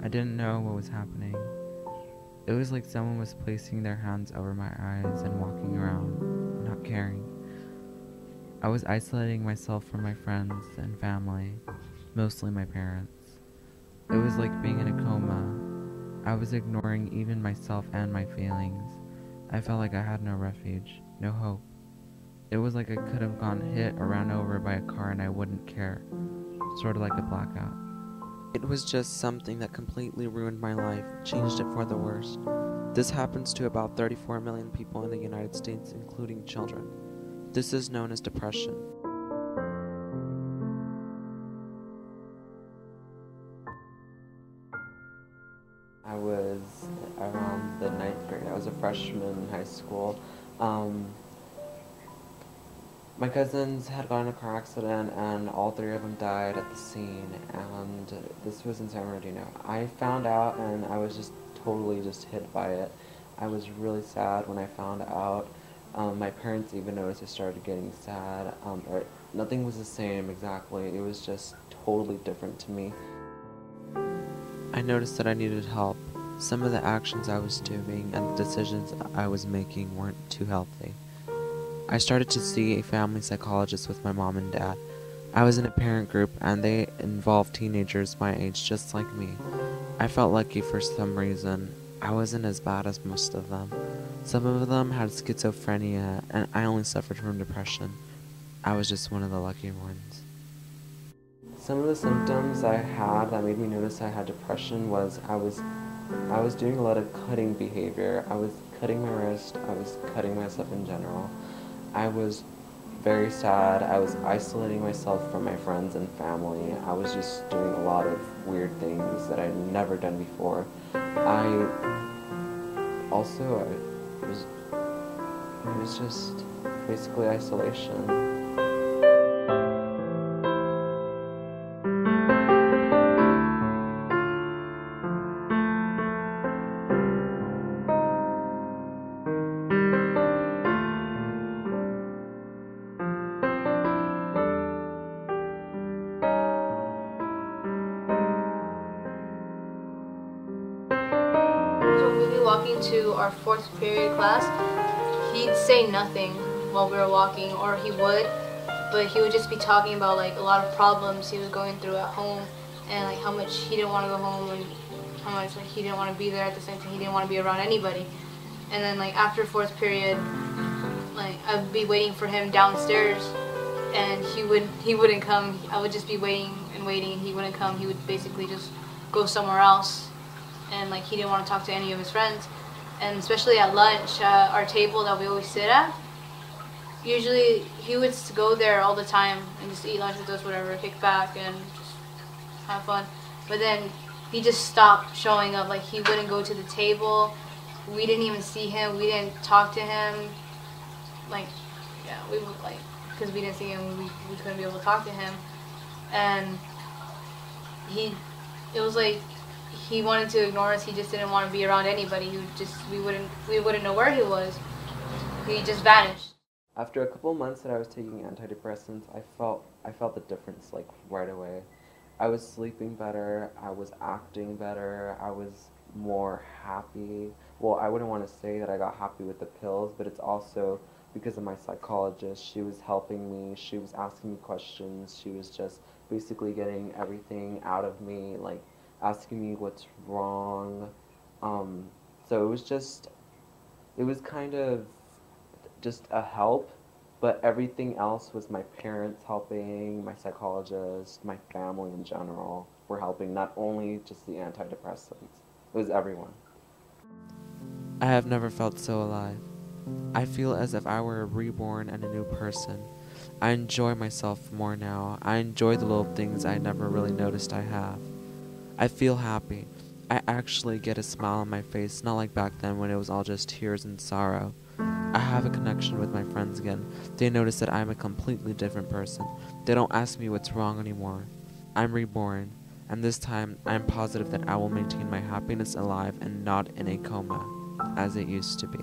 didn't know what was happening. It was like someone was placing their hands over my eyes and walking around, not caring. I was isolating myself from my friends and family, mostly my parents. It was like being in a coma. I was ignoring even myself and my feelings. I felt like I had no refuge, no hope. It was like I could have gone hit or run over by a car and I wouldn't care, sort of like a blackout. It was just something that completely ruined my life, changed it for the worst. This happens to about 34 million people in the United States, including children. This is known as depression. I was around the 9th grade. I was a freshman in high school. My cousins had gotten in a car accident and all three of them died at the scene, and this was in San Bernardino. I found out and I was just totally just hit by it. I was really sad when I found out. My parents even noticed I started getting sad. Nothing was the same exactly. It was just totally different to me. I noticed that I needed help. Some of the actions I was doing and the decisions I was making weren't too healthy. I started to see a family psychologist with my mom and dad. I was in a parent group and they involved teenagers my age just like me. I felt lucky for some reason. I wasn't as bad as most of them. Some of them had schizophrenia and I only suffered from depression. I was just one of the lucky ones. Some of the symptoms I had that made me notice I had depression was I was doing a lot of cutting behavior. I was cutting my wrist, I was cutting myself in general. I was very sad. I was isolating myself from my friends and family. I was just doing a lot of weird things that I'd never done before. It was just basically isolation. So we'd be walking to our fourth period class. He'd say nothing while we were walking, or he would, but he would just be talking about like a lot of problems he was going through at home, and like how much he didn't want to go home, and how much like he didn't want to be there. At the same time, he didn't want to be around anybody. And then like after fourth period, like I'd be waiting for him downstairs, and he wouldn't come. I would just be waiting and waiting, and he wouldn't come. He would basically just go somewhere else. And like he didn't want to talk to any of his friends, and especially at lunch, our table that we always sit at, usually he would go there all the time and just eat lunch with us, whatever, kick back and just have fun. But then he just stopped showing up. Like he wouldn't go to the table. We didn't even see him. We didn't talk to him. Like, yeah, we would like, because we didn't see him, we couldn't be able to talk to him. And it was like, he wanted to ignore us. He just didn't want to be around anybody. We wouldn't know where he was. He just vanished. After a couple months that I was taking antidepressants, I felt the difference like right away. I was sleeping better, I was acting better, I was more happy. Well, I wouldn't want to say that I got happy with the pills, but it's also because of my psychologist. She was helping me, she was asking me questions, she was just basically getting everything out of me, like asking me what's wrong. So it was kind of just a help, but everything else was my parents helping, my psychologist, my family in general were helping, not only just the antidepressants. It was everyone. I have never felt so alive. I feel as if I were reborn and a new person. I enjoy myself more now. I enjoy the little things I never really noticed I have. I feel happy. I actually get a smile on my face, not like back then when it was all just tears and sorrow. I have a connection with my friends again. They notice that I'm a completely different person. They don't ask me what's wrong anymore. I'm reborn, and this time I'm positive that I will maintain my happiness alive and not in a coma, as it used to be.